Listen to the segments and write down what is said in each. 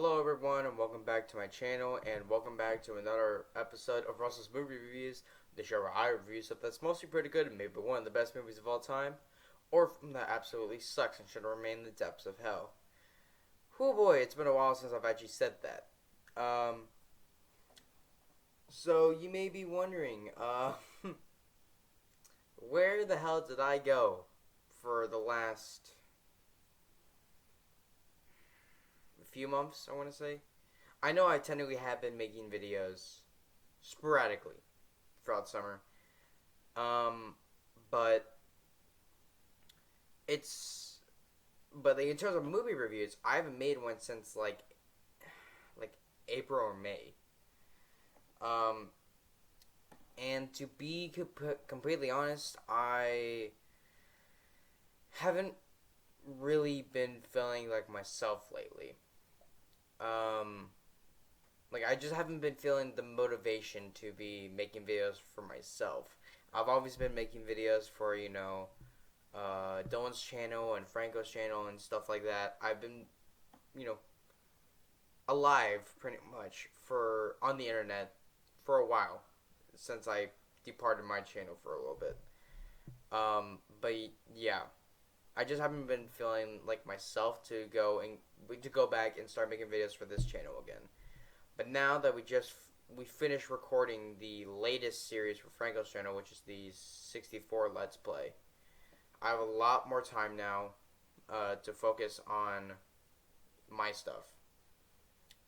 Hello everyone and welcome back to my channel and welcome back to another episode of Russell's Movie Reviews, the show where I review stuff that's mostly pretty good and maybe one of the best movies of all time, or that absolutely sucks and should remain in the depths of hell. Oh boy, it's been a while since I've actually said that. So you may be wondering, where the hell did I go for the last few months, I want to say? I know I technically have been making videos sporadically throughout summer. Um, but it's but in terms of movie reviews, I haven't made one since like April or May. Um, and to be completely honest, I haven't really been feeling like myself lately. Um, like I just haven't been feeling the motivation to be making videos for myself. I've always been making videos for Dylan's channel and Franco's channel and stuff like that. I've been you know alive pretty much for on the internet for a while since I departed my channel for a little bit. But yeah, I just haven't been feeling like myself to go back and start making videos for this channel again. But now that we finished recording the latest series for Franco's channel, which is the 64 Let's Play, I have a lot more time now to focus on my stuff.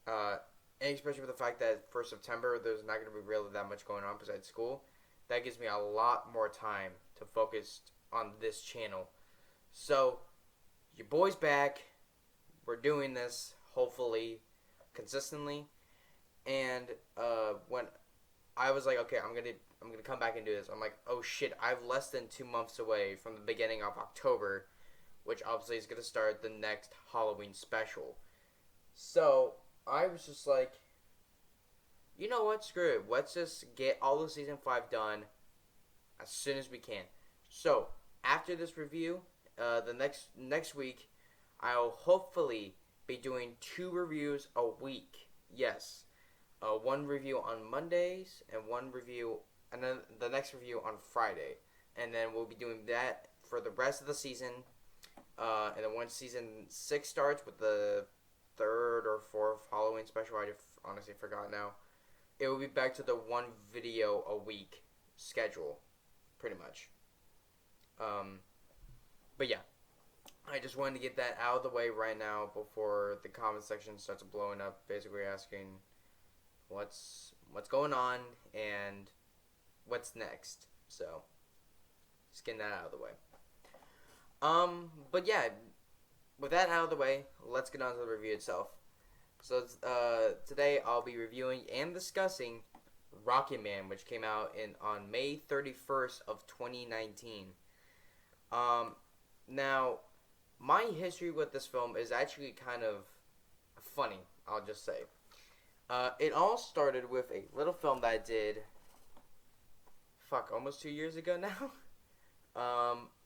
And especially with the fact that for September there's not going to be really that much going on besides school. That gives me a lot more time to focus on this channel. So, your boy's back. We're doing this, hopefully, consistently. And when I was like, okay, I'm gonna come back and do this, I'm like, oh shit, I'm less than 2 months away from the beginning of October, which obviously is gonna start the next Halloween special. So I was just like, you know what, screw it. Let's just get all of season 5 done as soon as we can. So after this review, the next week, I'll hopefully be doing 2 reviews a week. Yes, one review on Mondays and then the next review on Friday, and then we'll be doing that for the rest of the season. And then once season 6 starts with the 3rd or 4th Halloween special, I honestly forgot now. It will be back to the 1 video a week schedule, pretty much. But yeah, I just wanted to get that out of the way right now before the comment section starts blowing up, basically asking what's going on and what's next. So just getting that out of the way. But yeah, with that out of the way, let's get on to the review itself. So today I'll be reviewing and discussing Rocketman, which came out on May 31st of 2019. Now, my history with this film is actually kind of funny, I'll just say. It all started with a little film that I did, almost 2 years ago now,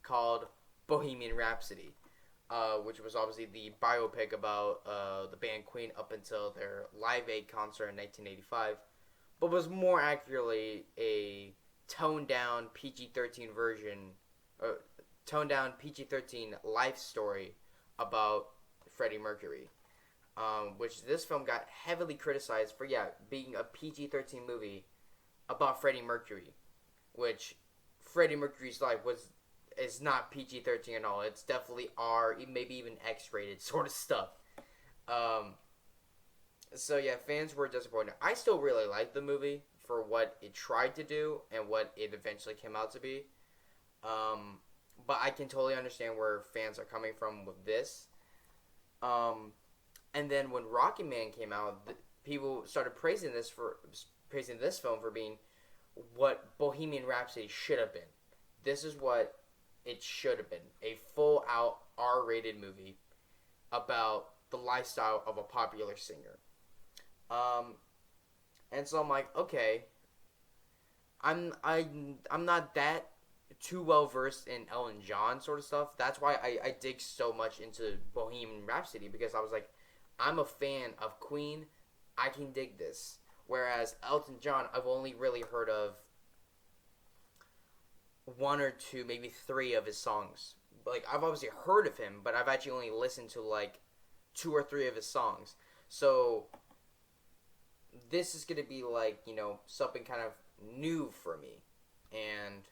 called Bohemian Rhapsody, which was obviously the biopic about the band Queen up until their Live Aid concert in 1985, but was more accurately a toned-down PG-13 version, toned-down PG-13 life story about Freddie Mercury, which this film got heavily criticized for, being a PG-13 movie about Freddie Mercury, which Freddie Mercury's life is not PG-13 at all. It's definitely R, maybe even X-rated sort of stuff. So yeah, fans were disappointed. I still really liked the movie for what it tried to do and what it eventually came out to be. But I can totally understand where fans are coming from with this. And then when Rocketman came out, people started praising this film for being what Bohemian Rhapsody should have been. This is what it should have been. A full-out R-rated movie about the lifestyle of a popular singer. And so I'm like, okay, I'm not that too well versed in Elton John sort of stuff. That's why I dig so much into Bohemian Rhapsody, because I was like, I'm a fan of Queen. I can dig this. Whereas Elton John, I've only really heard of one or two, maybe three of his songs. Like, I've obviously heard of him, but I've actually only listened to like two or three of his songs. So this is gonna be like, something kind of new for me, and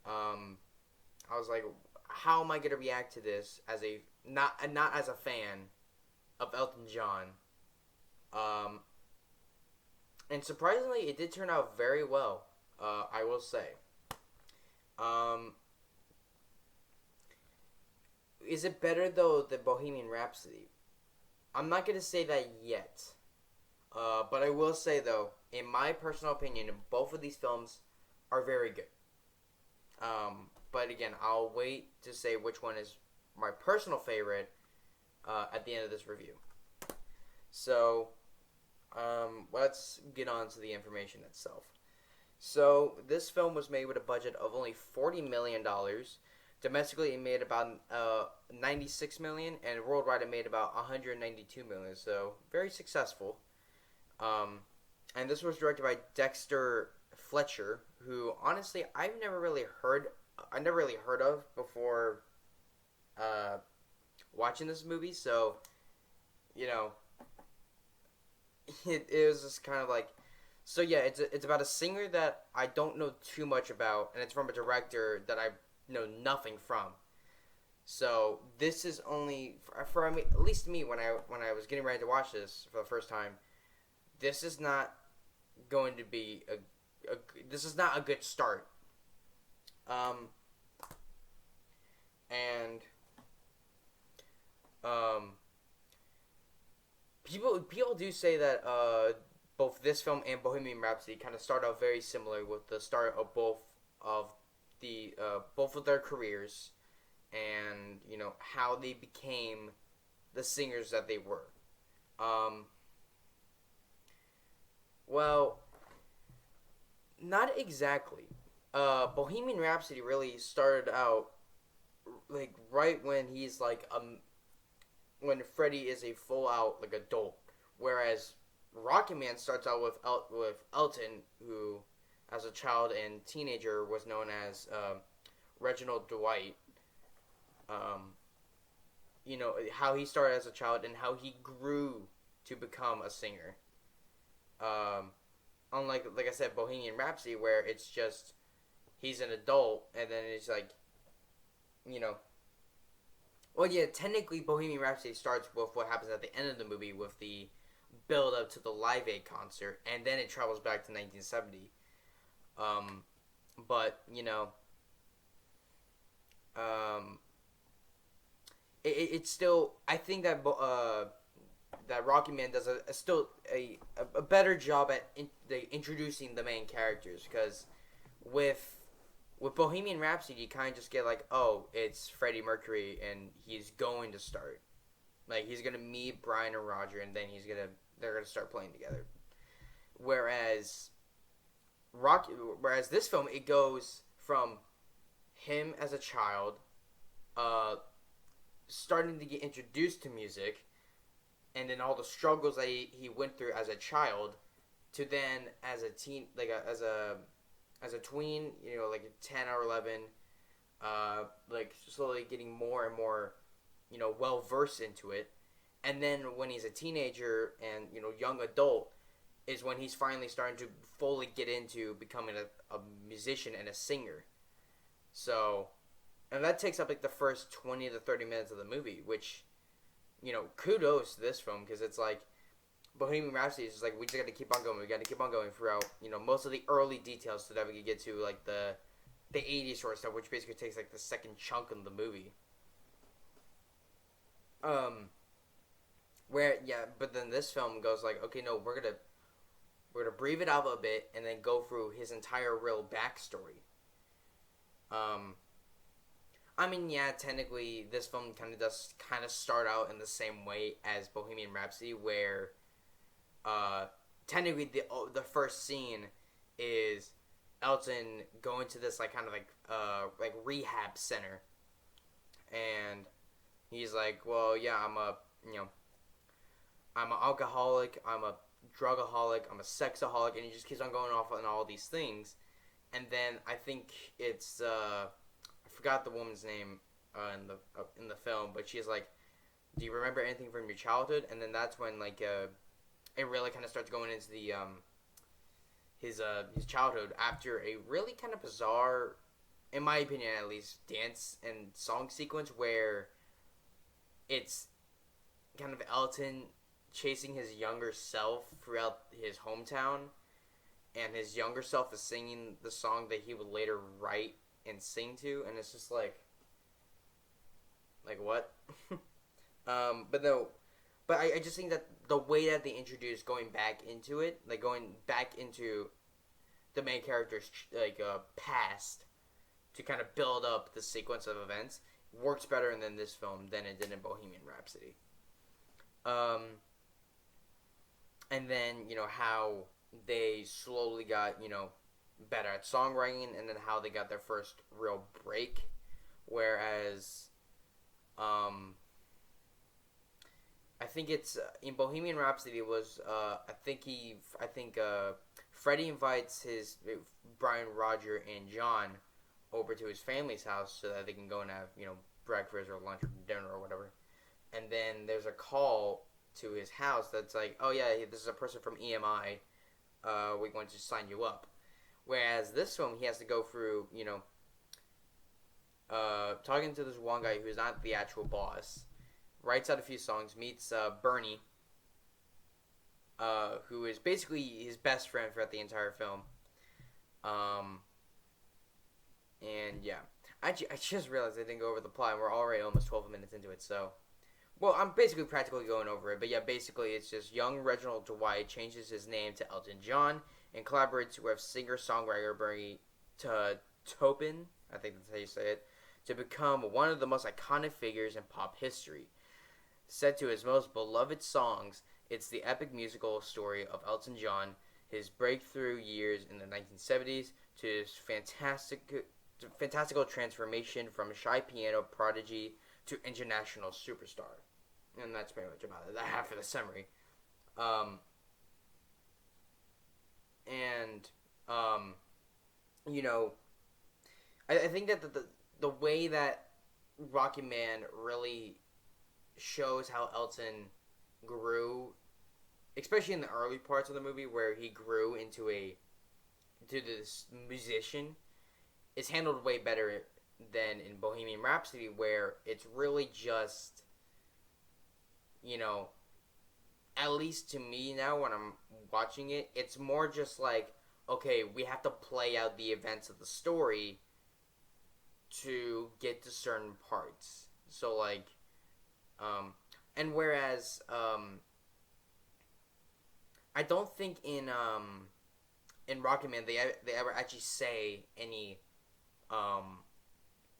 I was like, how am I gonna react to this as a not as a fan of Elton John? Um, and surprisingly, it did turn out very well. I will say. Um, is it better though than Bohemian Rhapsody? I'm not gonna say that yet. But I will say though, in my personal opinion, both of these films are very good. But again, I'll wait to say which one is my personal favorite at the end of this review. So, let's get on to the information itself. So, this film was made with a budget of only $40 million. Domestically, it made about $96 million, and worldwide, it made about $192 million. So, very successful. And this was directed by Dexter Fletcher, who honestly I've never really heard of before watching this movie. So, it was just kind of like, so yeah, it's about a singer that I don't know too much about, and it's from a director that I know nothing from. So this is only for me, at least me, when I was getting ready to watch this for the first time. This is not going to be this is not a good start. And people do say that both this film and Bohemian Rhapsody kind of start out very similar with the start of both of their careers, and how they became the singers that they were. Well, not exactly. Bohemian Rhapsody really started out like right when he's like when Freddie is a full out like adult, whereas Rocketman starts out with Elton, who as a child and teenager was known as Reginald Dwight. How he started as a child and how he grew to become a singer. Unlike, like I said, Bohemian Rhapsody, where it's just he's an adult, and then it's like, well, yeah, technically Bohemian Rhapsody starts with what happens at the end of the movie with the build up to the Live Aid concert, and then it travels back to 1970. But it's still, I think that that Rocketman does still a better job at introducing the main characters, because with Bohemian Rhapsody you kind of just get like, oh, it's Freddie Mercury and he's going to start, like he's gonna meet Brian and Roger, and then they're gonna start playing together. Whereas this film, it goes from him as a child, starting to get introduced to music, and then all the struggles that he went through as a child, to then as a teen, like as a tween, like 10 or 11, like slowly getting more and more, well versed into it, and then when he's a teenager and young adult, is when he's finally starting to fully get into becoming a musician and a singer. So, and that takes up like the first 20 to 30 minutes of the movie, which, kudos to this film, because it's like Bohemian Rhapsody is just like, we just got to keep on going. We got to keep on going throughout, most of the early details so that we can get to like the 80s sort of stuff, which basically takes like the second chunk of the movie. But then this film goes like, okay, no, we're gonna breathe it out a bit and then go through his entire real backstory. I mean, yeah, technically this film does start out in the same way as Bohemian Rhapsody, where technically the first scene is Elton going to this like like rehab center, and he's like, well, yeah, I'm an alcoholic, I'm a drugaholic, I'm a sexaholic, and he just keeps on going off on all these things. And then I think it's I forgot the woman's name in the film, but she's like, "Do you remember anything from your childhood?" And then that's when it really kind of starts going into the his childhood after a really kind of bizarre, in my opinion at least, dance and song sequence where it's kind of Elton chasing his younger self throughout his hometown, and his younger self is singing the song that he would later write and sing to, and it's just like what? But no, but I just think that the way that they introduced going back into it, like going back into the main character's past to kind of build up the sequence of events, works better than this film than it did in Bohemian Rhapsody. And then how they slowly got better at songwriting, and then how they got their first real break, whereas I think it's in Bohemian Rhapsody it was I think Freddie invites his Brian, Roger, and John over to his family's house so that they can go and have breakfast or lunch or dinner or whatever, and then there's a call to his house that's like, oh yeah, this is a person from EMI, we're going to sign you up. Whereas this film, he has to go through talking to this one guy who's not the actual boss, writes out a few songs, meets Bernie, who is basically his best friend throughout the entire film. And yeah, I just realized I didn't go over the plot, and we're already almost 12 minutes into it, so. Well, I'm basically practically going over it, but yeah, basically it's just young Reginald Dwight changes his name to Elton John and collaborates with singer-songwriter Bernie Taupin, I think that's how you say it, to become one of the most iconic figures in pop history. Set to his most beloved songs, it's the epic musical story of Elton John, his breakthrough years in the 1970s, to his fantastical transformation from shy piano prodigy to international superstar. And that's pretty much about it. That half of the summary. I think that the way that Rocketman really shows how Elton grew, especially in the early parts of the movie where he grew into this musician, is handled way better than in Bohemian Rhapsody, where it's really just, at least to me now when I'm watching it, it's more just like, okay, we have to play out the events of the story to get to certain parts. So and whereas I don't think in Rocketman they ever actually say any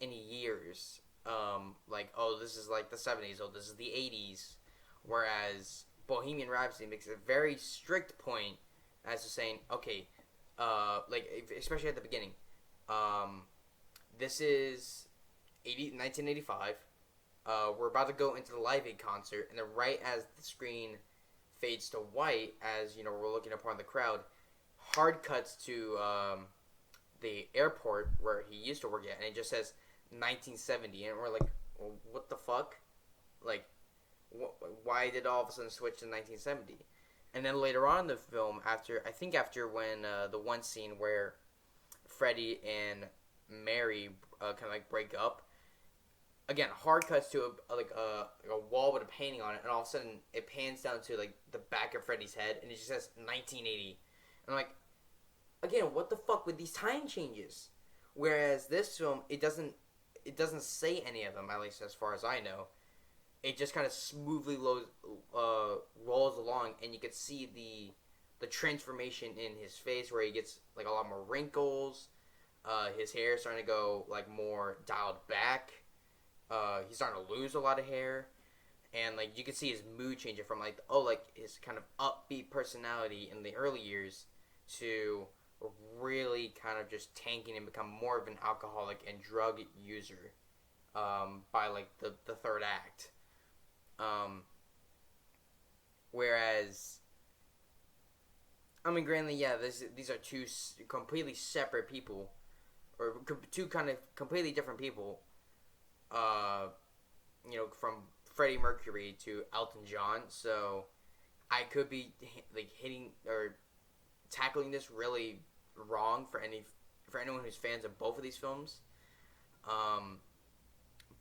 years, oh, this is like the 70s, oh, this is the 80s, whereas Bohemian Rhapsody makes a very strict point as to saying, okay, especially at the beginning, this is 1985, we're about to go into the Live Aid concert, and then right as the screen fades to white, as, we're looking upon the crowd, hard cuts to, the airport where he used to work at, and it just says 1970, and we're like, well, what the fuck? Like, why did all of a sudden switch to 1970? And then later on in the film, after when the one scene where Freddie and Mary kind of break up, again, hard cuts to a wall with a painting on it, and all of a sudden it pans down to the back of Freddie's head, and it just says 1980. And I'm like, again, what the fuck with these time changes? Whereas this film, it doesn't say any of them, at least as far as I know. It just kind of smoothly rolls along, and you can see the transformation in his face, where he gets a lot more wrinkles. His hair is starting to go more dialed back. He's starting to lose a lot of hair, and you can see his mood changing from his kind of upbeat personality in the early years to really kind of just tanking and become more of an alcoholic and drug user by the third act. Whereas, I mean, granted, yeah, these are two completely separate people, or two kind of completely different people. From Freddie Mercury to Elton John. So I could be like hitting or tackling this really wrong for anyone who's fans of both of these films.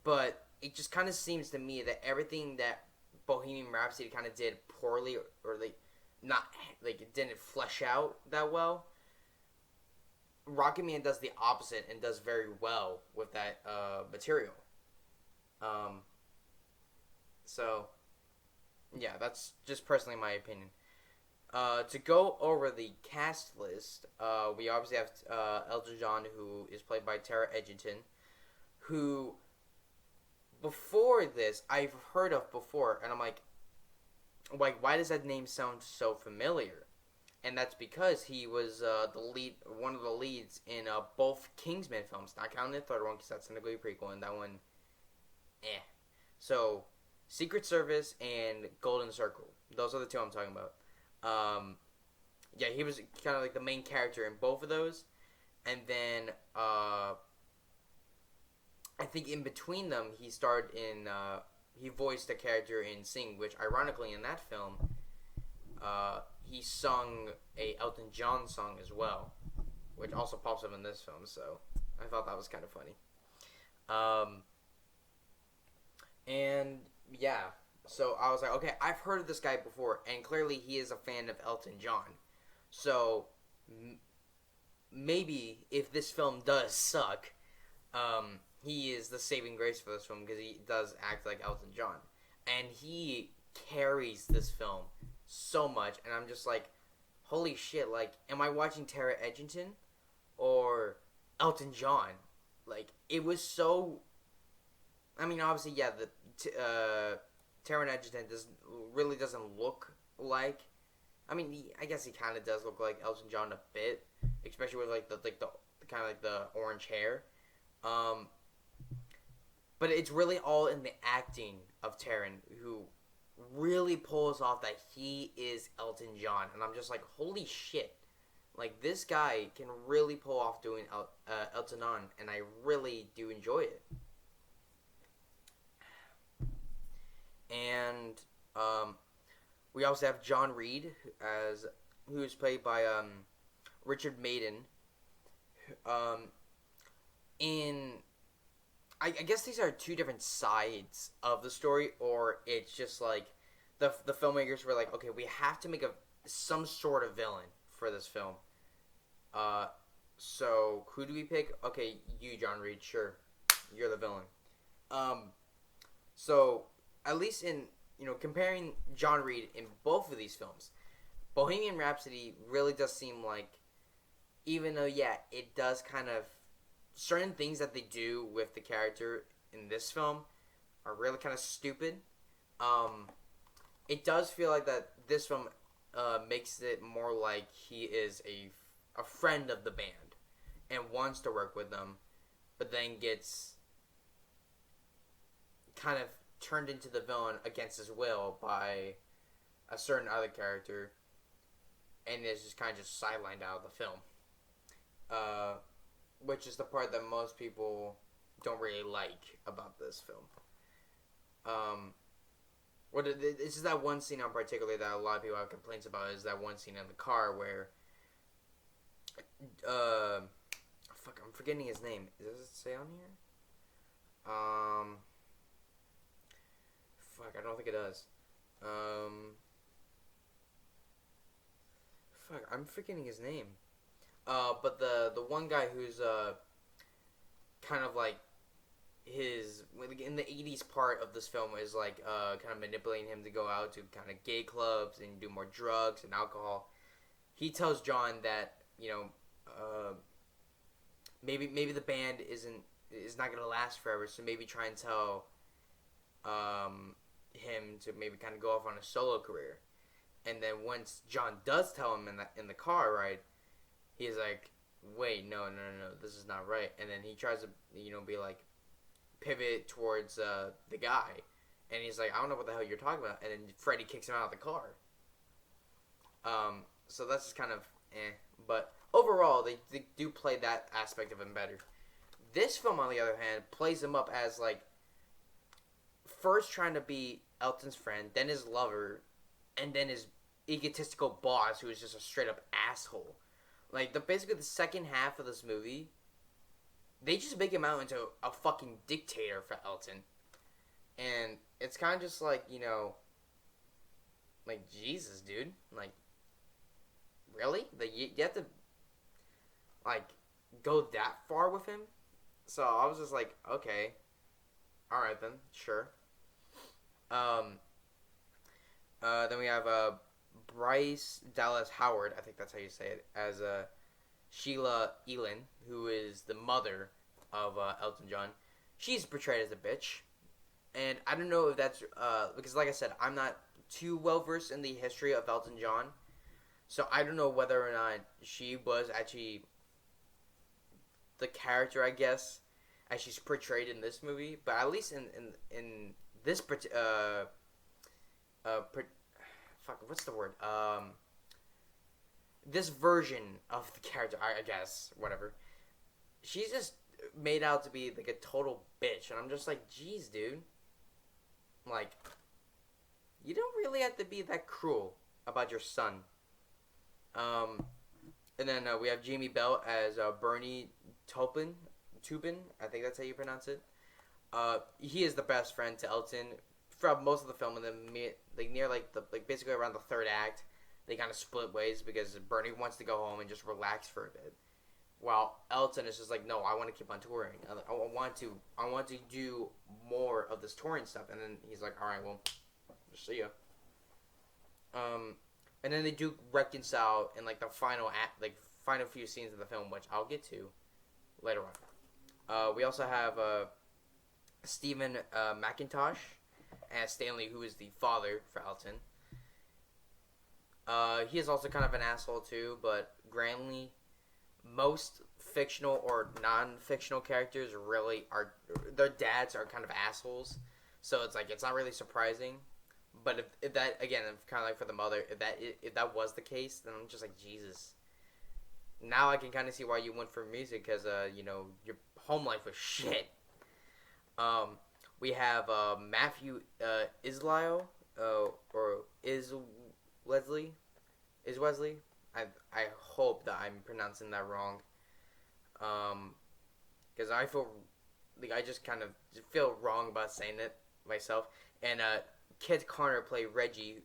But it just kind of seems to me that everything that Bohemian Rhapsody kind of did poorly, or like not like it didn't flesh out that well. Rocketman does the opposite and does very well with that material. So yeah, that's just personally my opinion. To go over the cast list, we obviously have Elton John, who is played by Tara Edgerton, who before this I've heard of before, and I'm like, why does that name sound so familiar? And that's because he was one of the leads in both Kingsman films, not counting the third one because that's technically a prequel, and that one, eh. So, Secret Service and Golden Circle, those are the two I'm talking about. Yeah, he was kind of like the main character in both of those, and then I think in between them he starred in he voiced a character in Sing, which ironically in that film he sung a Elton John song as well, which also pops up in this film. So I thought that was kind of funny. And yeah, so I was like, okay, I've heard of this guy before, and clearly he is a fan of Elton John. So maybe if this film does suck, he is the saving grace for this film because he does act like Elton John, and he carries this film so much. And I'm just like, holy shit! Like, am I watching Tara Edgerton or Elton John? Like, it was so. I mean, obviously, yeah, Taron Egerton really doesn't look like. I mean, I guess he kind of does look like Elton John a bit, especially with the kind of like the orange hair. But it's really all in the acting of Taron, who really pulls off that he is Elton John, and I'm just like, holy shit! Like, this guy can really pull off doing Elton John, and I really do enjoy it. And we also have John Reed who is played by Richard Madden. I guess these are two different sides of the story, or it's just like the filmmakers were like, okay, we have to make some sort of villain for this film. So who do we pick? Okay, you, John Reed. Sure, you're the villain. So at least in comparing John Reed in both of these films, Bohemian Rhapsody really does seem like, even though it does kind of certain things that they do with the character in this film are really kind of stupid. It does feel like that this film makes it more like he is a friend of the band and wants to work with them, but then gets kind of turned into the villain against his will by a certain other character, and is just kind of just sidelined out of the film. Which is the part that most people don't really like about this film. It's just that one scene in particular that a lot of people have complaints about, is that one scene in the car where I'm forgetting his name. Does it say on here? I don't think it does. I'm forgetting his name. But the one guy who's kind of like his in the 80s part of this film is like kind of manipulating him to go out to kind of gay clubs and do more drugs and alcohol. He tells John that maybe the band is not gonna last forever, so maybe try and tell him to maybe kind of go off on a solo career. And then once John does tell him in the car ride, he's like, wait, no, this is not right. And then he tries to be like pivot towards the guy, and he's like, I don't know what the hell you're talking about. And then Freddie kicks him out of the car. So that's just kind of but overall they do play that aspect of him better. This film, on the other hand, plays him up as like first trying to be Elton's friend, then his lover, and then his egotistical boss who is just a straight up asshole. Like basically the second half of this movie, they just make him out into a fucking dictator for Elton, and it's kind of just like, like Jesus, dude, like really, like you have to like go that far with him. So I was just like, okay, all right then, sure. Um, then we have Bryce Dallas Howard, I think that's how you say it, as Sheila Elin, who is the mother of Elton John. She's portrayed as a bitch, and I don't know if that's because, like I said, I'm not too well versed in the history of Elton John, so I don't know whether or not she was actually the character, I guess, as she's portrayed in this movie. But at least in this what's the word? This version of the character, I guess, whatever. She's just made out to be like a total bitch, and I'm just like, geez, dude. Like, you don't really have to be that cruel about your son. And then we have Jamie Bell as Bernie Taupin, I think that's how you pronounce it. He is the best friend to Elton throughout most of the film, and then near basically around the third act, they kind of split ways because Bernie wants to go home and just relax for a bit, while Elton is just like, no, I want to keep on touring. I want to do more of this touring stuff, and then he's like, all right, well, see ya. And then they do reconcile in like the final final few scenes of the film, which I'll get to later on. We also have Stephen McIntosh as Stanley, who is the father for Elton. He is also kind of an asshole too, but Granley, most fictional or non-fictional characters really are, their dads are kind of assholes, so it's like, it's not really surprising. But if that, again, kind of like for the mother, if that was the case, then I'm just like, Jesus. Now I can kind of see why you went for music, because your home life was shit. We have Matthew Islao, or is Wesley. I hope that I'm pronouncing that wrong. Because I feel like I just kind of feel wrong about saying it myself. And Kit Connor played Reggie,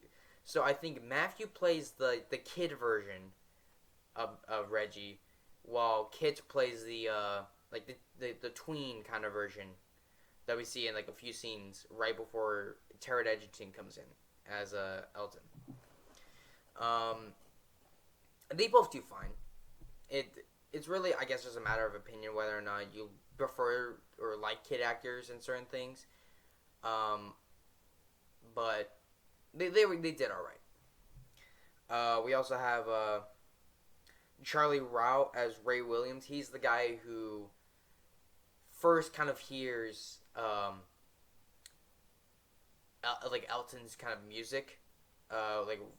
so I think Matthew plays the kid version of Reggie, while Kit plays the tween kind of version that we see in like a few scenes right before Taron Egerton comes in as Elton. They both do fine. It's really, I guess, just a matter of opinion whether or not you prefer or like kid actors in certain things. But they did all right. We also have Charlie Rao as Ray Williams. He's the guy who first kind of hears Elton's kind of music.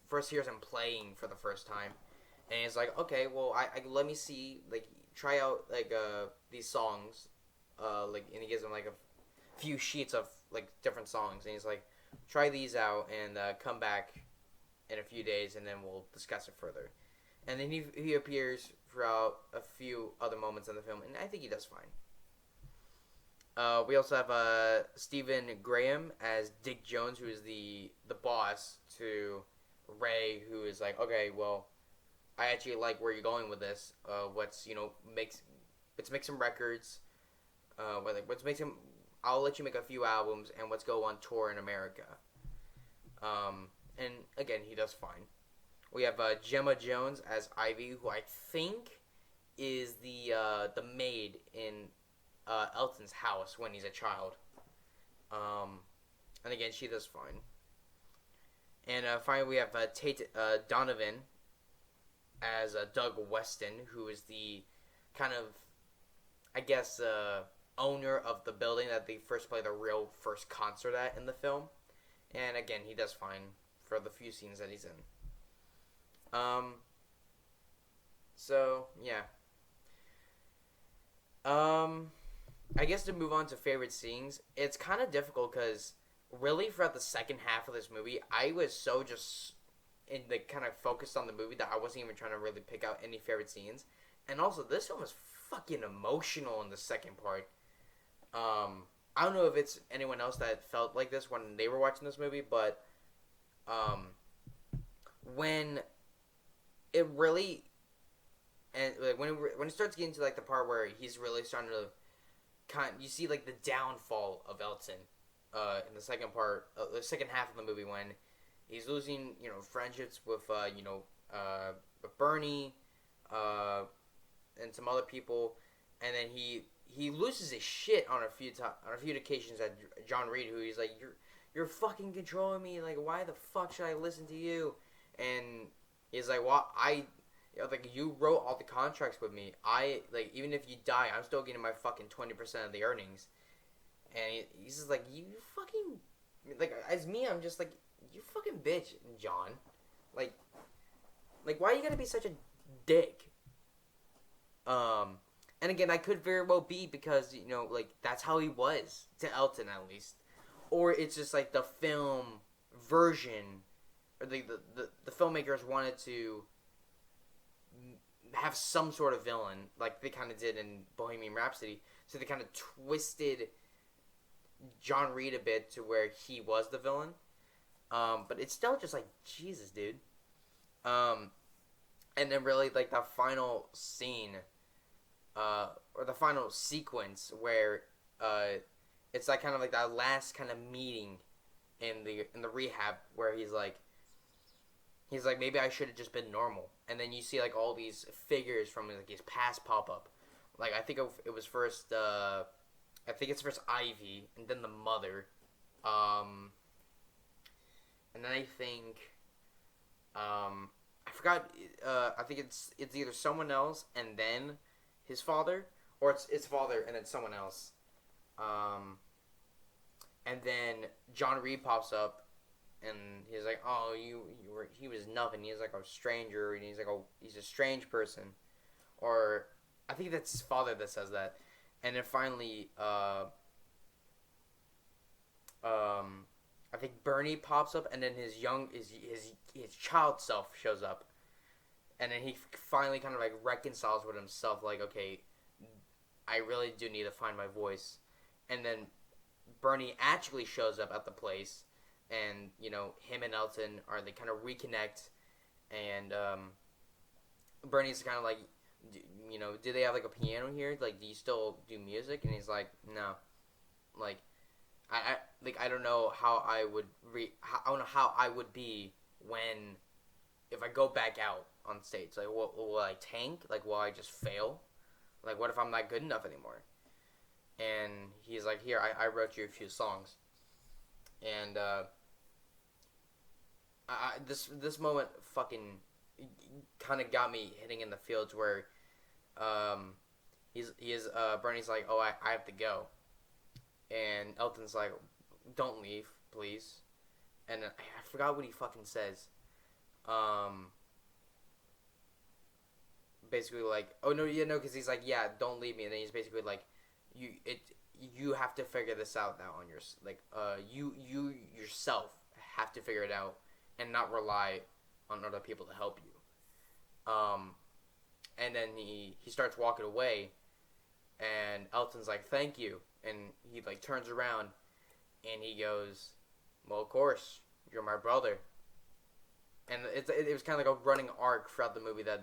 First hears him playing for the first time, and he's like, okay, well, I let me see, try out these songs, and he gives him a few sheets of different songs, and he's like, try these out and come back in a few days, and then we'll discuss it further. And then he appears throughout a few other moments in the film, and I think he does fine. We also have Stephen Graham as Dick Jones, who is the boss to Ray, who is like, okay, well, I actually like where you're going with this. Let's make some records. Let's make some. I'll let you make a few albums, and let's go on tour in America. And again, he does fine. We have Gemma Jones as Ivy, who I think is the maid in Elton's house when he's a child. And again, she does fine. And finally, we have Tate Donovan as Doug Weston, who is the kind of, I guess, owner of the building that they first play the real first concert at in the film. And again, he does fine for the few scenes that he's in. Um. So yeah. Um. I guess to move on to favorite scenes, it's kind of difficult because really throughout the second half of this movie, I was so just in the kind of focused on the movie that I wasn't even trying to really pick out any favorite scenes. And also, this film was fucking emotional in the second part. I don't know if it's anyone else that felt like this when they were watching this movie, but um, when it really and like when it starts getting to like the part where he's really starting to you see like the downfall of Elton in the second part, the second half of the movie when he's losing friendships with with Bernie, uh, and some other people, and then he loses his shit on a few occasions at John Reed, who he's like you're fucking controlling me, like why the fuck should I listen to you? And he's like, well, like you wrote all the contracts with me. I like even if you die, I'm still getting my fucking 20% of the earnings. And he's just like you fucking like as me, I'm just like you fucking bitch, John. Like why you gotta be such a dick? And again, I could very well be because like that's how he was to Elton at least, or it's just like the film version, or the filmmakers wanted to have some sort of villain, like they kind of did in Bohemian Rhapsody. So they kind of twisted John Reed a bit to where he was the villain. But it's still just like Jesus, dude. Um, and then really like the final scene, or the final sequence where it's like kind of like that last kind of meeting in the rehab where he's like maybe I should have just been normal, and then you see like all these figures from like his past pop up, like I think it was first I think it's first Ivy and then the mother, and then I think I forgot, I think it's either someone else and then his father, or it's father and then someone else, and then John Reed pops up. And he's like, "Oh, he was nothing. He's like a stranger, and he's like he's a strange person," or I think that's his father that says that. And then finally, I think Bernie pops up, and then his child self shows up, and then he finally kind of like reconciles with himself, like, okay, I really do need to find my voice, and then Bernie actually shows up at the place. And him and Elton they kind of reconnect, and Bernie's kind of like, do they have like a piano here? Like, do you still do music? And he's like, no, like, I don't know how I would I don't know how I would be when if I go back out on stage. Like, will I tank? Like, will I just fail? Like, what if I'm not good enough anymore? And he's like, here, I wrote you a few songs, and this moment fucking kind of got me hitting in the fields where Bernie's like, oh, I have to go, and Elton's like, don't leave, please. And I forgot what he fucking says. Basically like, oh no, yeah, no, because he's like, yeah, don't leave me, and then he's basically like, you have to figure this out now on your you yourself have to figure it out and not rely on other people to help you. And then he starts walking away, and Elton's like, thank you, and he like turns around, and he goes, well, of course, you're my brother. And it was kind of like a running arc throughout the movie that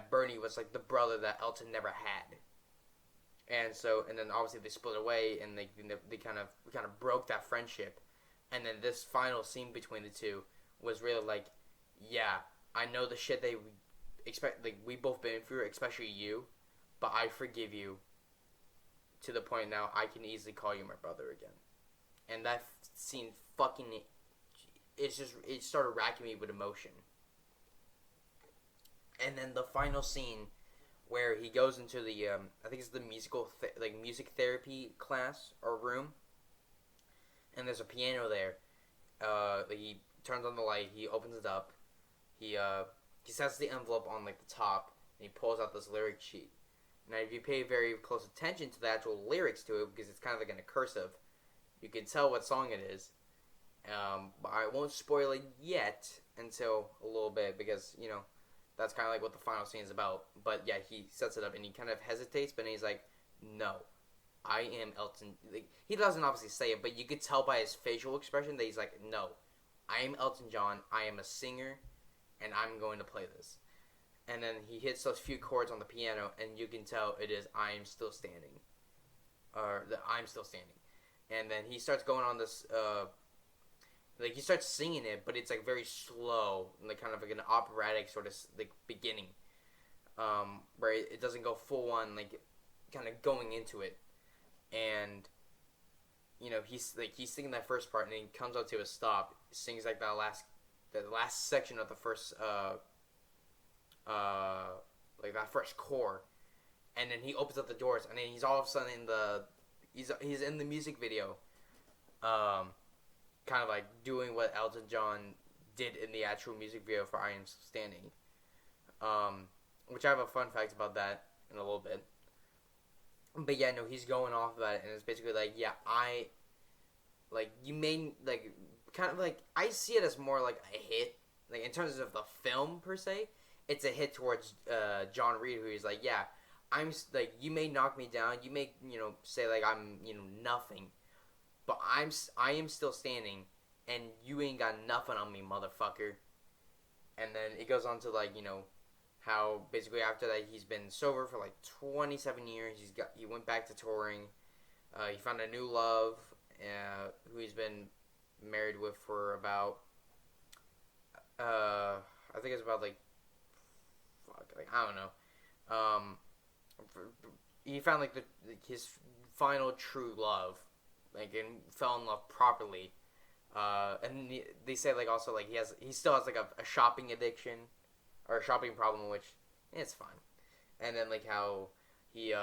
Bernie was like the brother that Elton never had. And then obviously they split away, and they kind of broke that friendship. And then this final scene between the two was really like, yeah, I know the shit they expect, like we both been through, especially you, but I forgive you to the point now I can easily call you my brother again. And that scene fucking, it started racking me with emotion. And then the final scene where he goes into the I think it's the music therapy class or room, and there's a piano there. He turns on the light, he opens it up, he sets the envelope on like the top, and he pulls out this lyric sheet. Now, if you pay very close attention to the actual lyrics to it, because it's kind of like in a cursive, you can tell what song it is. But I won't spoil it yet until a little bit, because that's kind of like what the final scene is about. But yeah, he sets it up and he kind of hesitates, but then he's like, "No, I am Elton." Like, he doesn't obviously say it, but you could tell by his facial expression that he's like, "No, I am Elton John. I am a singer, and I'm going to play this." And then he hits those few chords on the piano, and you can tell it is "I Am Still Standing," or the "I'm Still Standing." And then he starts going on this, like he starts singing it, but it's like very slow, like kind of like an operatic sort of like beginning, where it doesn't go full on like kind of going into it, and he's singing that first part, and then he comes up to a stop, sings like the last section of the first like that first core, and then he opens up the doors, and then he's all of a sudden he's in the music video, kind of like doing what Elton John did in the actual music video for "I Am Still Standing," which I have a fun fact about that in a little bit. But yeah, no, he's going off about it, and it's basically like, yeah, you may, like, kind of like, I see it as more like a hit, like, in terms of the film, per se. It's a hit towards John Reed, who he's like, yeah, I'm, like, you may knock me down, you may, say, like, I'm, nothing, but I am still standing, and you ain't got nothing on me, motherfucker. And then it goes on to, like, how basically after that he's been sober for like 27 years. He went back to touring. He found a new love, who he's been married with for about I think it's about like I don't know. He found like his final true love, like, and fell in love properly. And they say like also like he still has like a shopping addiction or a shopping problem, which it's fine. And then like how he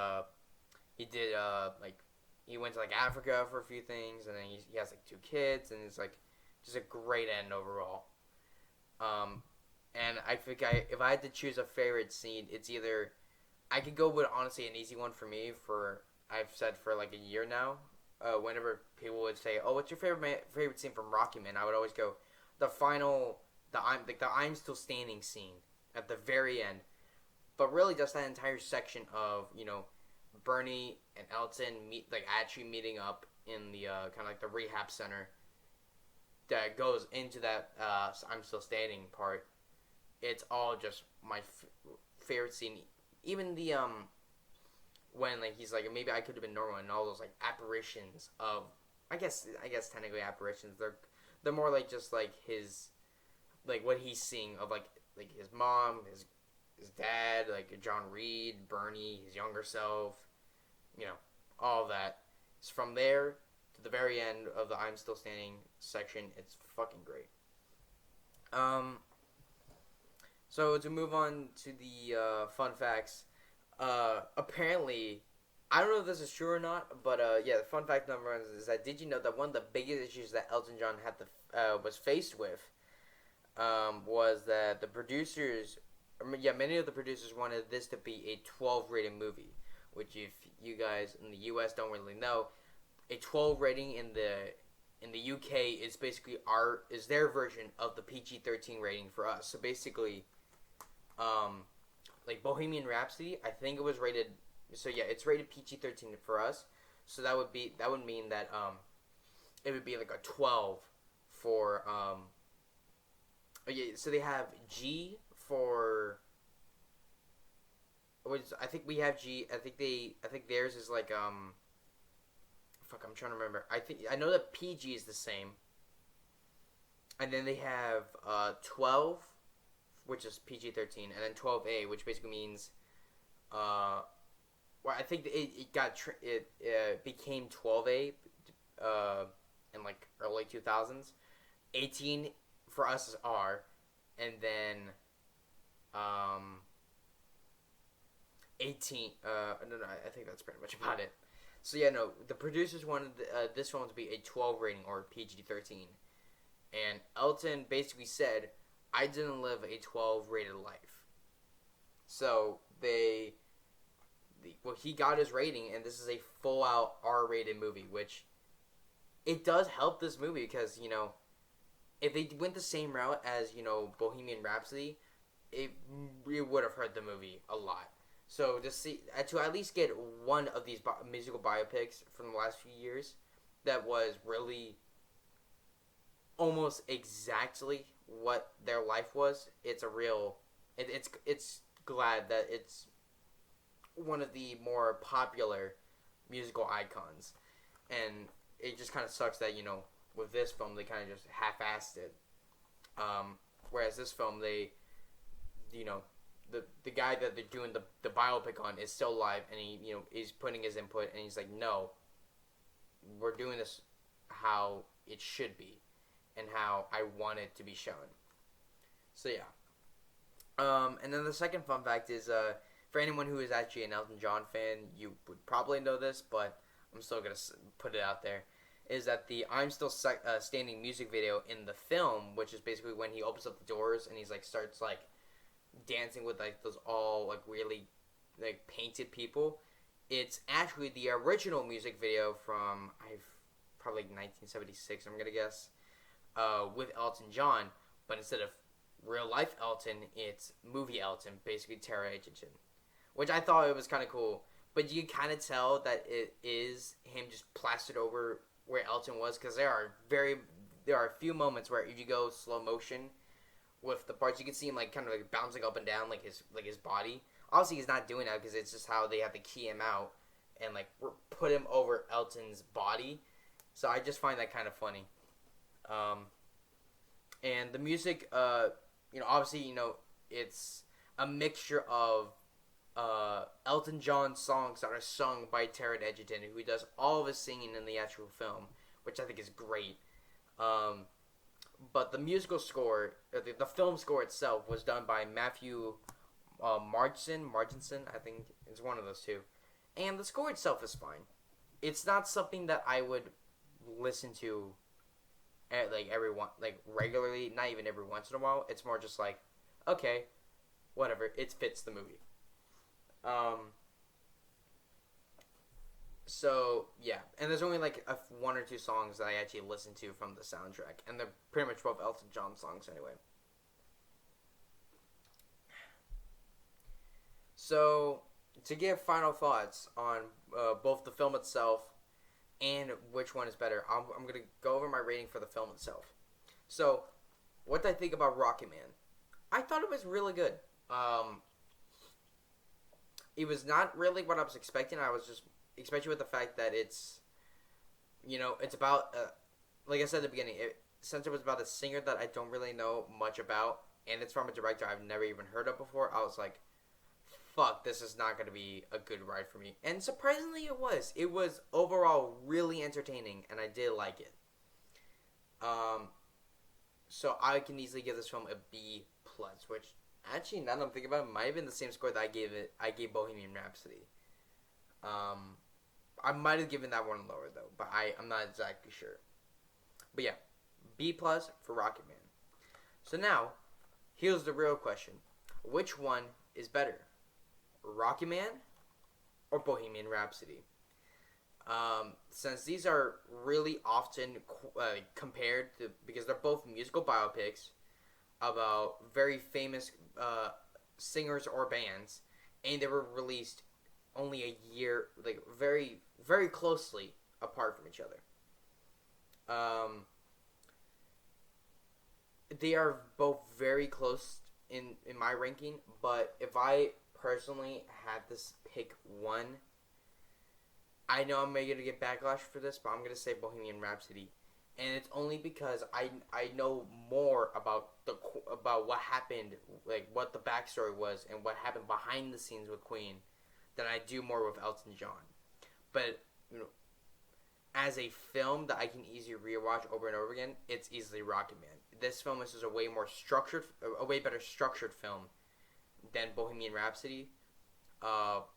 did like he went to like Africa for a few things, and then he has like 2 kids, and it's like just a great end overall. And I think if I had to choose a favorite scene, it's either I could go with honestly an easy one for me. I've said for like a year now. Whenever people would say, "Oh, what's your favorite scene from Rocketman?" I would always go the I'm Still Standing scene at the very end. But really, just that entire section of Bernie and Elton actually meeting up in the kind of like the rehab center that goes into that I'm Still Standing part. It's all just my favorite scene. Even the when like he's like, maybe I could have been normal, and all those like apparitions of I guess technically apparitions, they're more like just like his like what he's seeing of like his mom, his dad, like John Reed, Bernie, his younger self, all of that. It's from there to the very end of the I'm Still Standing section. It's fucking great. So to move on to the fun facts, apparently, I don't know if this is true or not, but yeah, the fun fact number 1 is that did you know that one of the biggest issues that Elton John was faced with was that the producers, many of the producers wanted this to be a 12 rated movie, which if you guys in the U.S. don't really know, a 12 rating in the U.K. is basically is their version of the PG-13 rating for us. So basically, like Bohemian Rhapsody, I think it was rated. So yeah, it's rated PG-13 for us. So that would mean that it would be like a 12 for yeah. So they have G for. I think we have G. I think theirs is like Fuck, I'm trying to remember. I know that PG is the same. And then they have 12, which is PG-13, and then 12A, which basically means well, I think it became 12A in like early 2000s. 18 for us is R, and then 18 no, I think that's pretty much about it. So yeah, no, the producers wanted this one to be a 12 rating or PG-13. And Elton basically said, I didn't live a 12 rated life. So he got his rating, and this is a full out R rated movie, which it does help this movie because, if they went the same route as, Bohemian Rhapsody, it would have hurt the movie a lot. So to at least get one of these musical biopics from the last few years that was really almost exactly what their life was, it's glad that it's one of the more popular musical icons. And it just kind of sucks that, with this film, they kind of just half-assed it. Whereas this film, they, the guy that they're doing the biopic on is still alive, and he, is putting his input, and he's like, no, we're doing this how it should be, and how I want it to be shown. So, yeah. And then the second fun fact is, for anyone who is actually an Elton John fan, you would probably know this, but I'm still going to put it out there, is that the I'm Still Standing music video in the film, which is basically when he opens up the doors and he's starts dancing with those all really painted people. It's actually the original music video from probably 1976, I'm going to guess, with Elton John, but instead of real life Elton, it's movie Elton, basically Taron Egerton, which I thought it was kind of cool. But you can kind of tell that it is him just plastered over where Elton was, because there are a few moments where if you go slow motion with the parts, you can see him kind of bouncing up and down his body. Obviously, he's not doing that because it's just how they have to key him out and put him over Elton's body. So I just find that kind of funny. And the music, obviously, it's a mixture of Elton John songs that are sung by Taron Egerton, who does all of his singing in the actual film, which I think is great. But the musical score, the film score itself, was done by Matthew Marginson, I think it's one of those two. And the score itself is fine. It's not something that I would listen to regularly, not even every once in a while. It's more just okay, whatever, it fits the movie. So yeah, and there's only one or two songs that I actually listen to from the soundtrack, and they're pretty much both Elton John songs anyway. So to give final thoughts on both the film itself and which one is better, I'm gonna go over my rating for the film itself. So, what did I think about Rocketman? I thought it was really good. It was not really what I was expecting. I was just expecting with the fact that it's about, like I said at the beginning, since it was about a singer that I don't really know much about, and it's from a director I've never even heard of before, I was like, fuck, this is not going to be a good ride for me. And surprisingly, it was. It was overall really entertaining, and I did like it. So I can easily give this film a B+, which actually, now that I'm thinking about it, might have been the same score that I gave Bohemian Rhapsody. I might have given that one lower, though, but I'm not exactly sure. But yeah, B+ for Rocketman. So now, here's the real question. Which one is better? Rocketman or Bohemian Rhapsody? Since these are really often compared to, because they're both musical biopics about very famous singers or bands, and they were released only a year, very, very closely apart from each other. They are both very close in my ranking, but if I personally had to pick one, I know I'm going to get backlash for this, but I'm going to say Bohemian Rhapsody. And it's only because I know more about what happened, what the backstory was and what happened behind the scenes with Queen than I do more with Elton John. But, as a film that I can easily rewatch over and over again, it's easily Rocketman. This film is just a way better structured film than Bohemian Rhapsody. But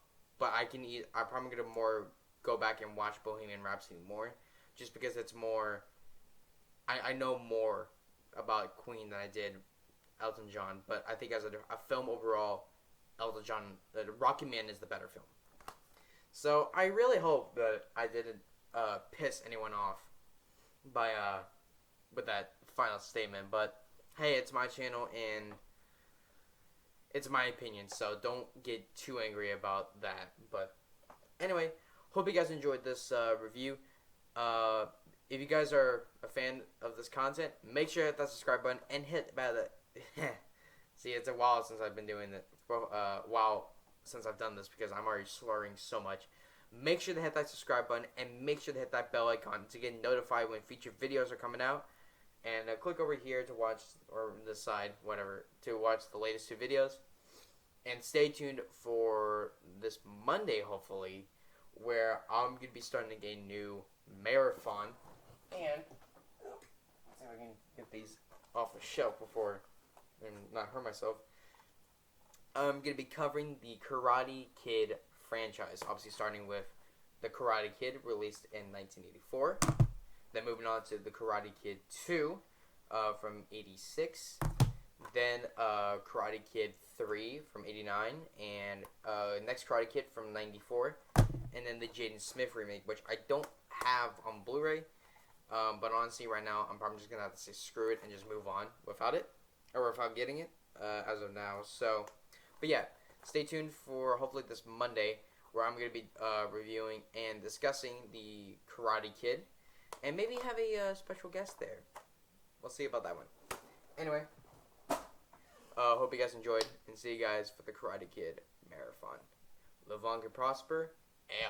I'm probably going to go back and watch Bohemian Rhapsody more, just because it's more, I know more about Queen than I did Elton John, but I think as a film overall, Elton John, Rocketman is the better film. So I really hope that I didn't piss anyone off by with that final statement. But hey, it's my channel and it's my opinion, so don't get too angry about that. But anyway, hope you guys enjoyed this review. If you guys are a fan of this content, make sure to hit that subscribe button and hit about it. See, it's a while since I've been doing it. Since I've done this because I'm already slurring so much. Make sure to hit that subscribe button and make sure to hit that bell icon to get notified when future videos are coming out. And click over here to watch, or this side, whatever, to watch the latest 2 videos. And stay tuned for this Monday, hopefully, where I'm going to be starting a new marathon. And let's see if I can get these off the shelf before and not hurt myself. I'm going to be covering the Karate Kid franchise. Obviously starting with the Karate Kid, released in 1984. Then moving on to the Karate Kid 2 from 86. Then Karate Kid 3 from 89. And next Karate Kid from 94. And then the Jaden Smith remake, which I don't have on Blu-ray. But honestly, right now, I'm probably just going to have to say screw it and just move on without it. Or without getting it as of now. So, but yeah, stay tuned for hopefully this Monday where I'm going to be reviewing and discussing the Karate Kid. And maybe have a special guest there. We'll see about that one. Anyway, hope you guys enjoyed. And see you guys for the Karate Kid Marathon. Live long and prosper. Yeah.